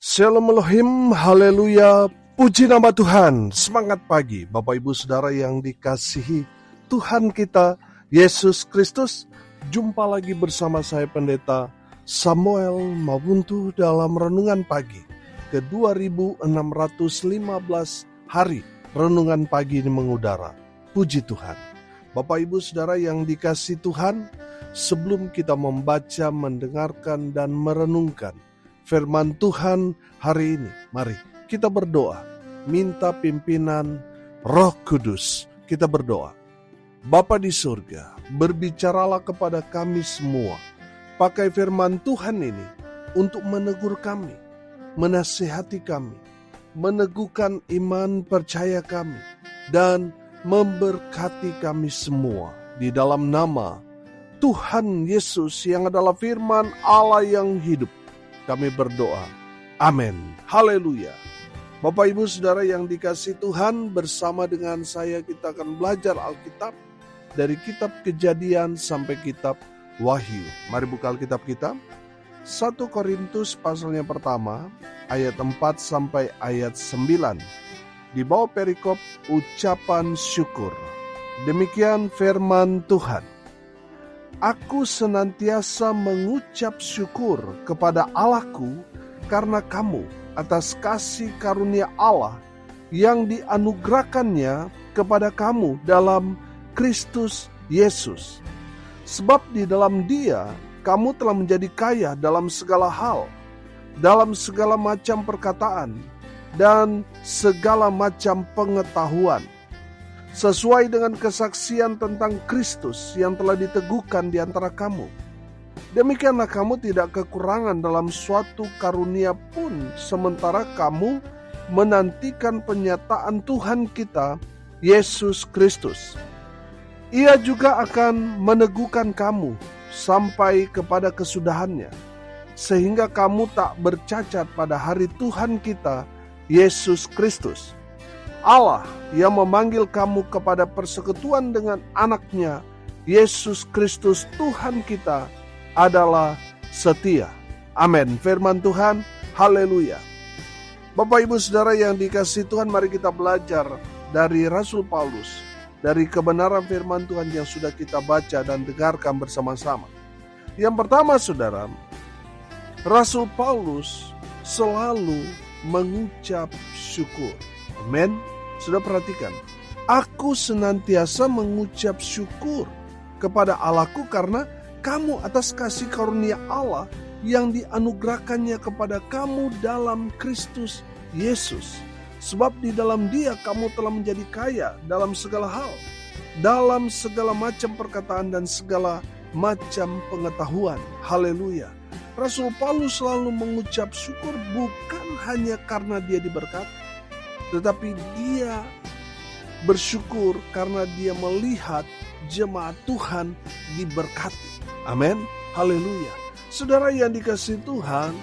Shalom Elohim, haleluya, puji nama Tuhan. Semangat pagi Bapak Ibu Saudara yang dikasihi Tuhan kita Yesus Kristus. Jumpa lagi bersama saya Pendeta Samuel Mabuntu dalam Renungan Pagi ke 2615 hari Renungan Pagi ini mengudara. Puji Tuhan. Bapak Ibu Saudara yang dikasihi Tuhan, sebelum kita membaca, mendengarkan, dan merenungkan firman Tuhan hari ini, mari kita berdoa, minta pimpinan Roh Kudus. Kita berdoa. Bapa di surga, berbicaralah kepada kami semua, pakai firman Tuhan ini untuk menegur kami, menasihati kami, meneguhkan iman percaya kami, dan memberkati kami semua di dalam nama Tuhan Yesus yang adalah firman Allah yang hidup. Kami berdoa. Amin. Haleluya. Bapak Ibu Saudara yang dikasihi Tuhan, bersama dengan saya kita akan belajar Alkitab dari kitab Kejadian sampai kitab Wahyu. Mari buka Alkitab kita. 1 Korintus pasalnya pertama, ayat 4 sampai ayat 9. Di bawah perikop ucapan syukur. Demikian firman Tuhan. Aku senantiasa mengucap syukur kepada Allahku karena kamu atas kasih karunia Allah yang dianugerahkannya kepada kamu dalam Kristus Yesus. Sebab di dalam Dia kamu telah menjadi kaya dalam segala hal, dalam segala macam perkataan dan segala macam pengetahuan, sesuai dengan kesaksian tentang Kristus yang telah diteguhkan di antara kamu. Demikianlah kamu tidak kekurangan dalam suatu karunia pun, sementara kamu menantikan penyataan Tuhan kita, Yesus Kristus. Ia juga akan meneguhkan kamu sampai kepada kesudahannya, sehingga kamu tak bercacat pada hari Tuhan kita, Yesus Kristus. Allah yang memanggil kamu kepada persekutuan dengan anaknya, Yesus Kristus Tuhan kita, adalah setia. Amin. Firman Tuhan, haleluya. Bapak Ibu Saudara yang dikasihi Tuhan, mari kita belajar dari Rasul Paulus, dari kebenaran firman Tuhan yang sudah kita baca dan dengarkan bersama-sama. Yang pertama Saudara, Rasul Paulus selalu mengucap syukur. Amin. Sudah perhatikan, aku senantiasa mengucap syukur kepada Allahku karena kamu atas kasih karunia Allah yang dianugerahkannya kepada kamu dalam Kristus Yesus. Sebab di dalam Dia kamu telah menjadi kaya dalam segala hal, dalam segala macam perkataan dan segala macam pengetahuan. Haleluya. Rasul Paulus selalu mengucap syukur bukan hanya karena dia diberkati, tetapi dia bersyukur karena dia melihat jemaat Tuhan diberkati. Amin. Haleluya. Saudara yang dikasihi Tuhan,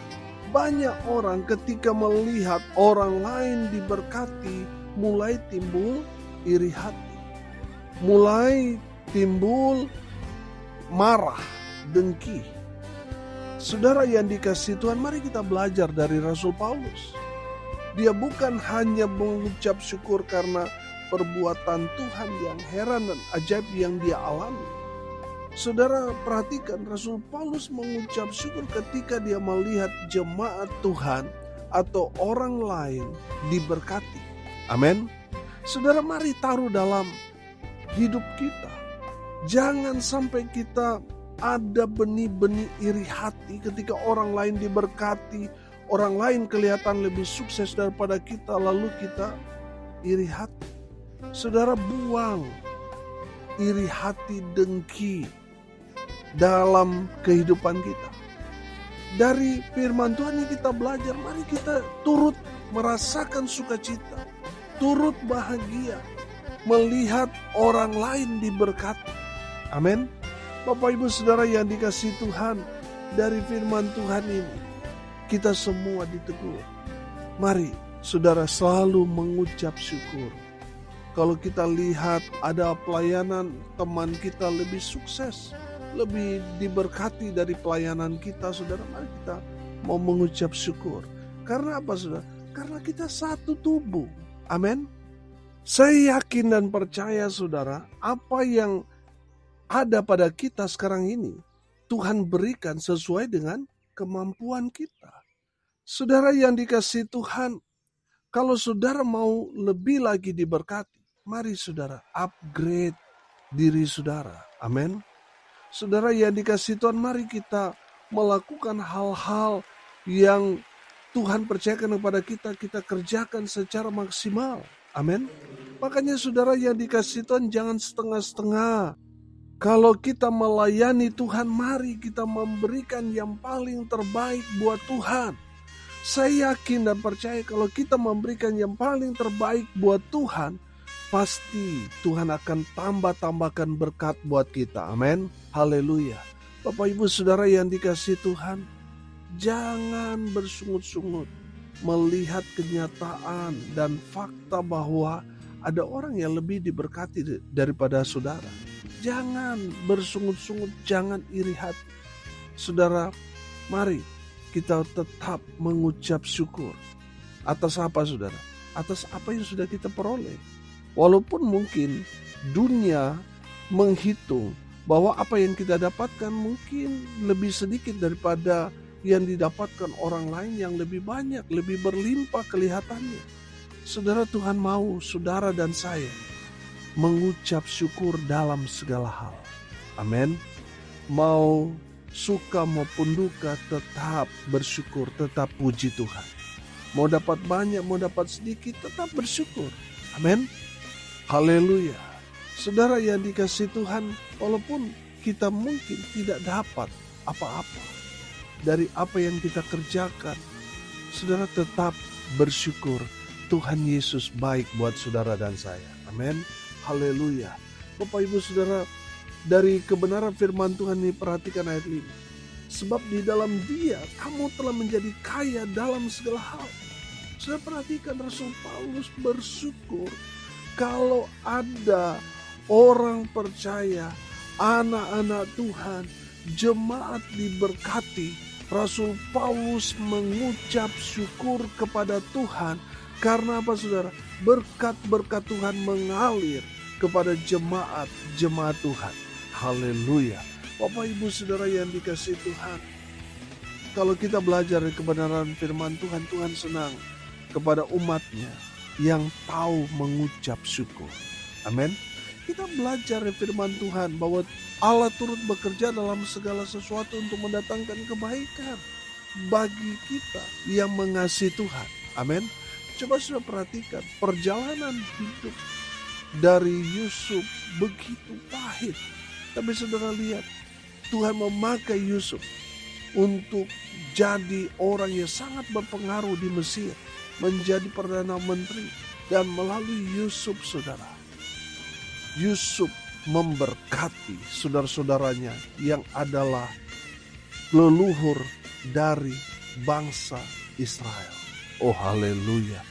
banyak orang ketika melihat orang lain diberkati, mulai timbul iri hati. Mulai timbul marah, dengki. Saudara yang dikasihi Tuhan, mari kita belajar dari Rasul Paulus. Dia bukan hanya mengucap syukur karena perbuatan Tuhan yang heran dan ajaib yang dia alami. Saudara perhatikan, Rasul Paulus mengucap syukur ketika dia melihat jemaat Tuhan atau orang lain diberkati. Amin. Saudara, mari taruh dalam hidup kita. Jangan sampai kita ada benih-benih iri hati ketika orang lain diberkati, orang lain kelihatan lebih sukses daripada kita, lalu kita iri hati. Saudara, buang iri hati, dengki dalam kehidupan kita. Dari firman Tuhan yang kita belajar, mari kita turut merasakan sukacita, turut bahagia melihat orang lain diberkati. Amin. Bapak Ibu Saudara yang dikasihi Tuhan, dari firman Tuhan ini kita semua ditegur. Mari saudara selalu mengucap syukur. Kalau kita lihat ada pelayanan teman kita lebih sukses, lebih diberkati dari pelayanan kita, saudara, mari kita mau mengucap syukur. Karena apa saudara? Karena kita satu tubuh. Amin. Saya yakin dan percaya saudara, apa yang ada pada kita sekarang ini, Tuhan berikan sesuai dengan kemampuan kita. Saudara yang dikasihi Tuhan, kalau saudara mau lebih lagi diberkati, mari saudara upgrade diri saudara. Amin. Saudara yang dikasihi Tuhan, mari kita melakukan hal-hal yang Tuhan percayakan kepada kita, kita kerjakan secara maksimal. Amin. Makanya saudara yang dikasihi Tuhan, jangan setengah-setengah. Kalau kita melayani Tuhan, mari kita memberikan yang paling terbaik buat Tuhan. Saya yakin dan percaya kalau kita memberikan yang paling terbaik buat Tuhan, pasti Tuhan akan tambahkan berkat buat kita. Amin. Haleluya. Bapak Ibu Saudara yang dikasihi Tuhan, jangan bersungut-sungut melihat kenyataan dan fakta bahwa ada orang yang lebih diberkati daripada saudara. Jangan bersungut-sungut, jangan iri hati. Saudara, mari kita tetap mengucap syukur. Atas apa saudara? Atas apa yang sudah kita peroleh. Walaupun mungkin dunia menghitung bahwa apa yang kita dapatkan mungkin lebih sedikit daripada yang didapatkan orang lain yang lebih banyak, lebih berlimpah kelihatannya. Saudara, Tuhan mau saudara dan saya mengucap syukur dalam segala hal. Amin. Mau suka maupun duka, tetap bersyukur, tetap puji Tuhan. Mau dapat banyak, mau dapat sedikit, tetap bersyukur. Amin. Haleluya. Saudara yang dikasihi Tuhan, walaupun kita mungkin tidak dapat apa-apa dari apa yang kita kerjakan, saudara tetap bersyukur. Tuhan Yesus baik buat saudara dan saya. Amin. Haleluya. Bapak Ibu Saudara, dari kebenaran firman Tuhan ini perhatikan ayat 5. Sebab di dalam Dia kamu telah menjadi kaya dalam segala hal. Saudara perhatikan Rasul Paulus bersyukur kalau ada orang percaya, anak-anak Tuhan, jemaat diberkati. Rasul Paulus mengucap syukur kepada Tuhan. Karena apa saudara? Berkat-berkat Tuhan mengalir kepada jemaat Tuhan. Haleluya. Bapak Ibu Saudara yang dikasihi Tuhan, kalau kita belajar dari kebenaran firman Tuhan, Tuhan senang kepada umatnya yang tahu mengucap syukur. Amin. Kita belajar dari firman Tuhan bahwa Allah turut bekerja dalam segala sesuatu untuk mendatangkan kebaikan bagi kita yang mengasihi Tuhan. Amin. Coba sudah perhatikan perjalanan hidup dari Yusuf begitu pahit. Tapi saudara lihat, Tuhan memakai Yusuf untuk jadi orang yang sangat berpengaruh di Mesir, menjadi Perdana Menteri. Dan melalui Yusuf saudara, Yusuf memberkati saudara-saudaranya yang adalah leluhur dari bangsa Israel. Oh haleluya.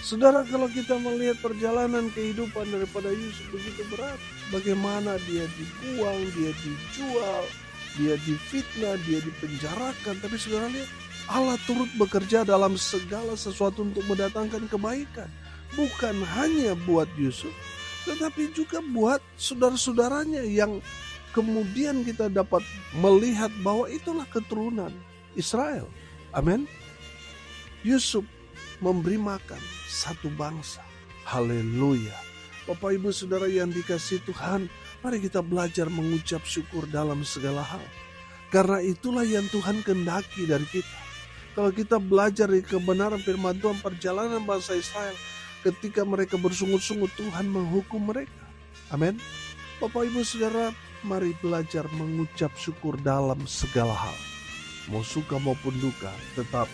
Saudara, kalau kita melihat perjalanan kehidupan daripada Yusuf begitu berat. Bagaimana dia dibuang, dia dijual, dia difitnah, dia dipenjarakan. Tapi saudara lihat, Allah turut bekerja dalam segala sesuatu untuk mendatangkan kebaikan. Bukan hanya buat Yusuf, tetapi juga buat saudara-saudaranya yang kemudian kita dapat melihat bahwa itulah keturunan Israel. Amin. Yusuf memberi makan satu bangsa. Haleluya. Bapak Ibu Saudara yang dikasihi Tuhan, mari kita belajar mengucap syukur dalam segala hal. Karena itulah yang Tuhan kehendaki dari kita. Kalau kita belajar dari kebenaran firman Tuhan, perjalanan bangsa Israel, ketika mereka bersungut-sungut, Tuhan menghukum mereka. Amin. Bapak Ibu Saudara, mari belajar mengucap syukur dalam segala hal. Mau suka maupun duka, tetap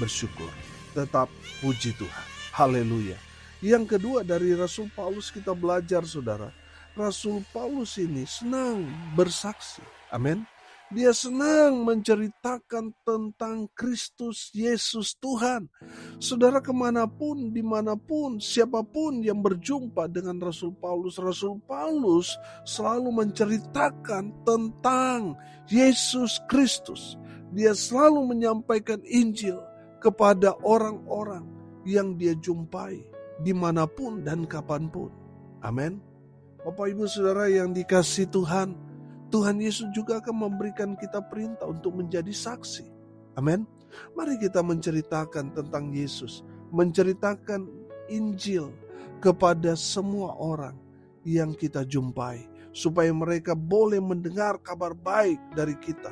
bersyukur, tetap puji Tuhan. Haleluya. Yang kedua, dari Rasul Paulus kita belajar saudara, Rasul Paulus ini senang bersaksi. Amin. Dia senang menceritakan tentang Kristus Yesus Tuhan. Saudara, kemanapun, dimanapun, siapapun yang berjumpa dengan Rasul Paulus selalu menceritakan tentang Yesus Kristus. Dia selalu menyampaikan Injil. kepada orang-orang yang dia jumpai dimanapun dan kapanpun. Amin. Bapak Ibu Saudara yang dikasihi Tuhan, Tuhan Yesus juga akan memberikan kita perintah untuk menjadi saksi. Amin. Mari kita menceritakan tentang Yesus, menceritakan Injil kepada semua orang yang kita jumpai, supaya mereka boleh mendengar kabar baik dari kita.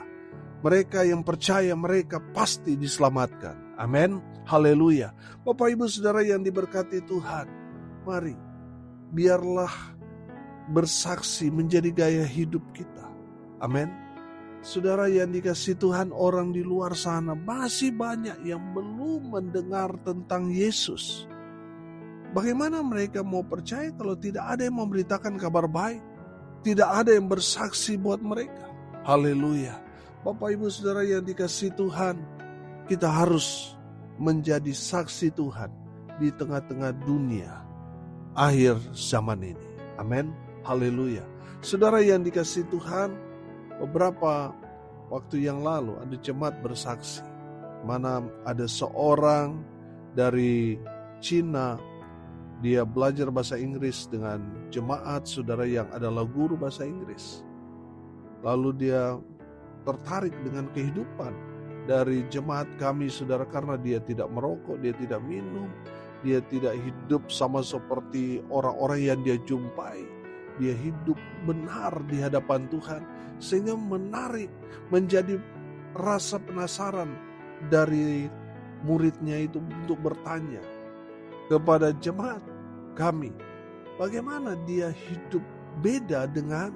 Mereka yang percaya, mereka pasti diselamatkan. Amin. Haleluya. Bapak Ibu Saudara yang diberkati Tuhan, mari biarlah bersaksi menjadi gaya hidup kita. Amin. Saudara yang dikasihi Tuhan, orang di luar sana masih banyak yang belum mendengar tentang Yesus. Bagaimana mereka mau percaya kalau tidak ada yang memberitakan kabar baik? Tidak ada yang bersaksi buat mereka. Haleluya. Bapak Ibu Saudara yang dikasihi Tuhan, kita harus menjadi saksi Tuhan di tengah-tengah dunia akhir zaman ini. Amin. Haleluya. Saudara yang dikasihi Tuhan, beberapa waktu yang lalu ada jemaat bersaksi, mana ada seorang dari Cina, dia belajar bahasa Inggris dengan jemaat saudara yang adalah guru bahasa Inggris. Lalu dia tertarik dengan kehidupan dari jemaat kami saudara, karena dia tidak merokok, dia tidak minum, dia tidak hidup sama seperti orang-orang yang dia jumpai. Dia hidup benar di hadapan Tuhan, sehingga menarik menjadi rasa penasaran dari muridnya itu untuk bertanya kepada jemaat kami, bagaimana dia hidup beda dengan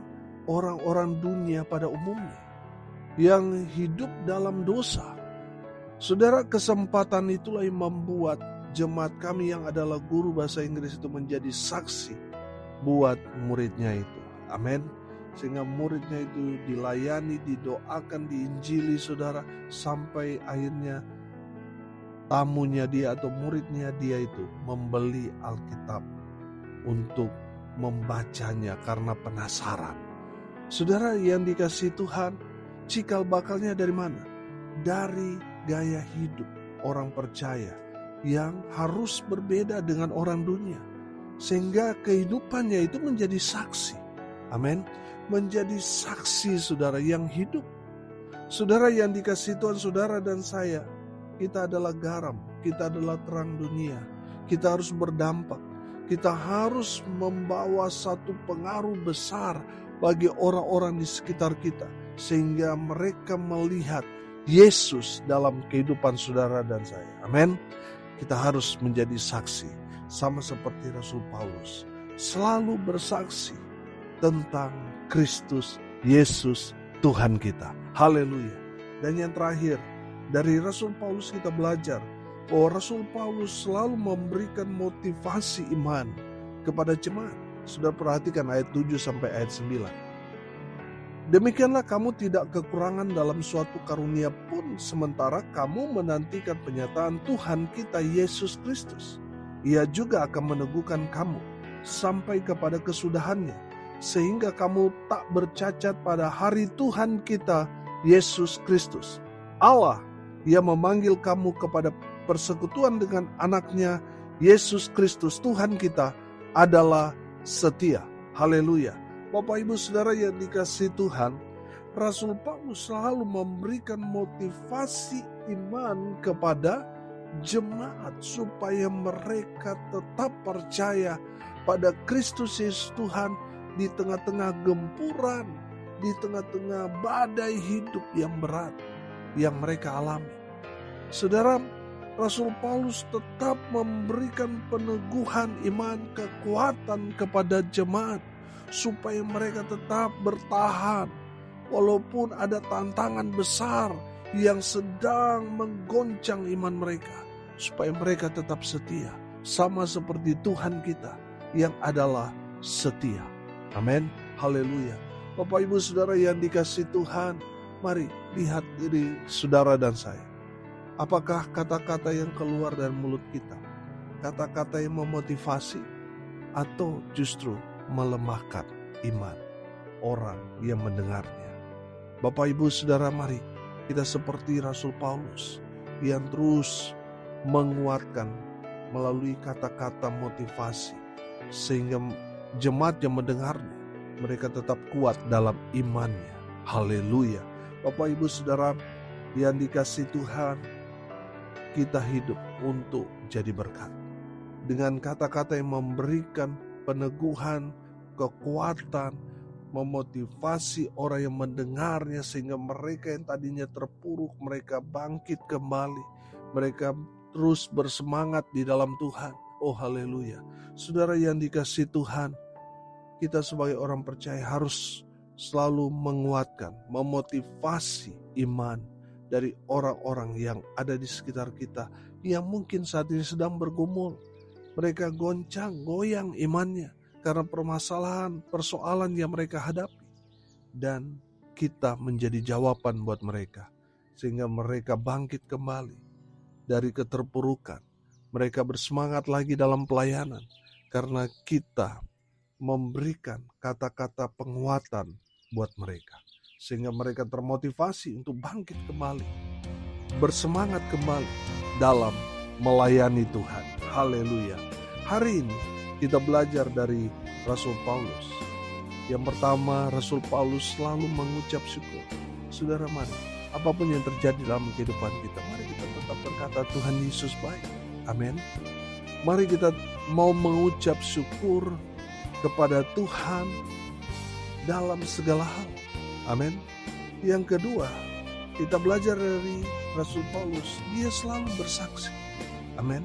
orang-orang dunia pada umumnya yang hidup dalam dosa. Saudara, kesempatan itulah yang membuat jemaat kami yang adalah guru bahasa Inggris itu menjadi saksi buat muridnya itu. Amin. Sehingga muridnya itu dilayani, didoakan, diinjili saudara, sampai akhirnya tamunya dia atau muridnya dia itu membeli Alkitab untuk membacanya karena penasaran. Saudara yang dikasihi Tuhan, cikal bakalnya dari mana? Dari gaya hidup orang percaya yang harus berbeda dengan orang dunia. Sehingga kehidupannya itu menjadi saksi. Amin. Menjadi saksi saudara yang hidup. Saudara yang dikasihi Tuhan, saudara dan saya, kita adalah garam, kita adalah terang dunia. Kita harus berdampak. Kita harus membawa satu pengaruh besar bagi orang-orang di sekitar kita, sehingga mereka melihat Yesus dalam kehidupan saudara dan saya. Amin. Kita harus menjadi saksi. Sama seperti Rasul Paulus, selalu bersaksi tentang Kristus Yesus Tuhan kita. Haleluya. Dan yang terakhir, dari Rasul Paulus kita belajar bahwa Rasul Paulus selalu memberikan motivasi iman kepada jemaat. Sudah perhatikan ayat 7 sampai ayat 9. Demikianlah kamu tidak kekurangan dalam suatu karunia pun, sementara kamu menantikan penyataan Tuhan kita Yesus Kristus. Ia juga akan meneguhkan kamu sampai kepada kesudahannya, sehingga kamu tak bercacat pada hari Tuhan kita Yesus Kristus. Allah yang memanggil kamu kepada persekutuan dengan anaknya Yesus Kristus Tuhan kita adalah setia. Haleluya. Bapak Ibu Saudara yang dikasihi Tuhan, Rasul Paulus selalu memberikan motivasi iman kepada jemaat supaya mereka tetap percaya pada Kristus Yesus Tuhan di tengah-tengah gempuran, di tengah-tengah badai hidup yang berat yang mereka alami. Saudara, Rasul Paulus tetap memberikan peneguhan iman, kekuatan kepada jemaat supaya mereka tetap bertahan walaupun ada tantangan besar yang sedang menggoncang iman mereka, supaya mereka tetap setia, sama seperti Tuhan kita yang adalah setia. Amin. Haleluya. Bapak Ibu Saudara yang dikasihi Tuhan, mari lihat diri saudara dan saya. Apakah kata-kata yang keluar dari mulut kita kata-kata yang memotivasi, atau justru melemahkan iman orang yang mendengarnya? Bapak Ibu Saudara, mari kita seperti Rasul Paulus yang terus menguatkan melalui kata-kata motivasi, sehingga jemaat yang mendengarnya, mereka tetap kuat dalam imannya. Haleluya. Bapak Ibu Saudara yang dikasihi Tuhan, kita hidup untuk jadi berkat. Dengan kata-kata yang memberikan peneguhan, kekuatan, memotivasi orang yang mendengarnya, sehingga mereka yang tadinya terpuruk, mereka bangkit kembali. Mereka terus bersemangat di dalam Tuhan. Oh haleluya. Saudara yang dikasihi Tuhan, kita sebagai orang percaya harus selalu menguatkan, memotivasi iman dari orang-orang yang ada di sekitar kita, yang mungkin saat ini sedang bergumul. Mereka goncang, goyang imannya karena permasalahan, persoalan yang mereka hadapi. Dan kita menjadi jawaban buat mereka, sehingga mereka bangkit kembali dari keterpurukan. Mereka bersemangat lagi dalam pelayanan, karena kita memberikan kata-kata penguatan buat mereka, sehingga mereka termotivasi untuk bangkit kembali, bersemangat kembali dalam melayani Tuhan. Haleluya. Hari ini kita belajar dari Rasul Paulus. Yang pertama, Rasul Paulus selalu mengucap syukur. Saudara, mari, apapun yang terjadi dalam kehidupan kita, mari kita tetap berkata Tuhan Yesus baik. Amin. Mari kita mau mengucap syukur kepada Tuhan dalam segala hal. Amin. Yang kedua, kita belajar dari Rasul Paulus. Dia selalu bersaksi. Amin.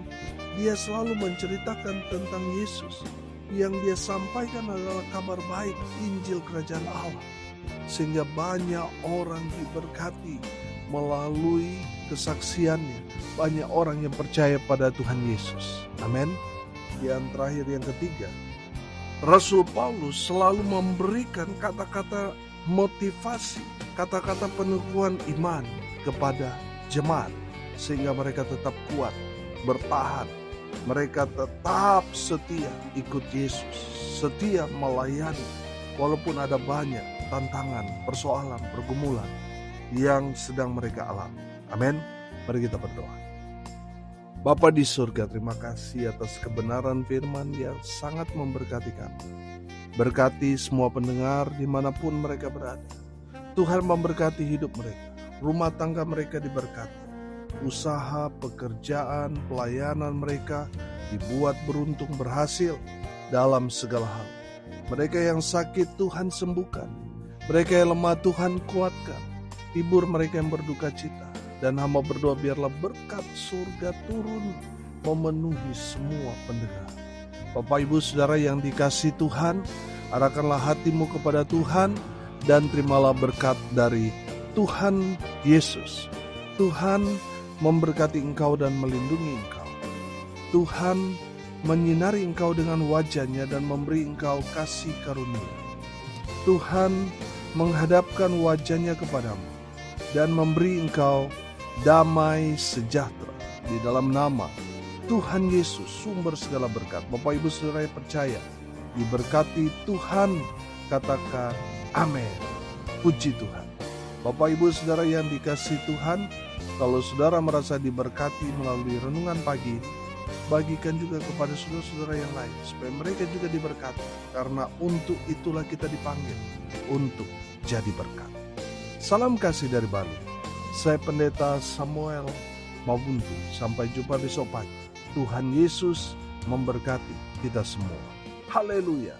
Dia selalu menceritakan tentang Yesus. Yang dia sampaikan adalah kabar baik, Injil Kerajaan Allah. Sehingga banyak orang diberkati melalui kesaksiannya. Banyak orang yang percaya pada Tuhan Yesus. Amin. Yang terakhir, yang ketiga, Rasul Paulus selalu memberikan kata-kata motivasi, kata-kata peneguhan iman kepada jemaat, sehingga mereka tetap kuat, bertahan. Mereka tetap setia ikut Yesus, setia melayani, walaupun ada banyak tantangan, persoalan, pergumulan yang sedang mereka alami. Amin. Mari kita berdoa. Bapa di surga, terima kasih atas kebenaran firman yang sangat memberkati kami. Berkati semua pendengar dimanapun mereka berada. Tuhan memberkati hidup mereka, rumah tangga mereka diberkati, usaha, pekerjaan, pelayanan mereka dibuat beruntung, berhasil dalam segala hal. Mereka yang sakit Tuhan sembuhkan, mereka yang lemah Tuhan kuatkan, hibur mereka yang berduka cita. Dan hamba berdoa biarlah berkat surga turun memenuhi semua pendengar. Bapak Ibu Saudara yang dikasihi Tuhan, arahkanlah hatimu kepada Tuhan dan terimalah berkat dari Tuhan Yesus. Tuhan memberkati engkau dan melindungi engkau. Tuhan menyinari engkau dengan wajah-Nya dan memberi engkau kasih karunia. Tuhan menghadapkan wajah-Nya kepadamu dan memberi engkau damai sejahtera di dalam nama Tuhan Yesus, sumber segala berkat. Bapak Ibu Saudara yang percaya, diberkati Tuhan, katakan amin. Puji Tuhan. Bapak Ibu Saudara yang dikasihi Tuhan, kalau saudara merasa diberkati melalui renungan pagi, bagikan juga kepada saudara-saudara yang lain, supaya mereka juga diberkati. Karena untuk itulah kita dipanggil, untuk jadi berkat. Salam kasih dari Bali. Saya Pendeta Samuel Mabuntu. Sampai jumpa besok pagi. Tuhan Yesus memberkati kita semua. Haleluya.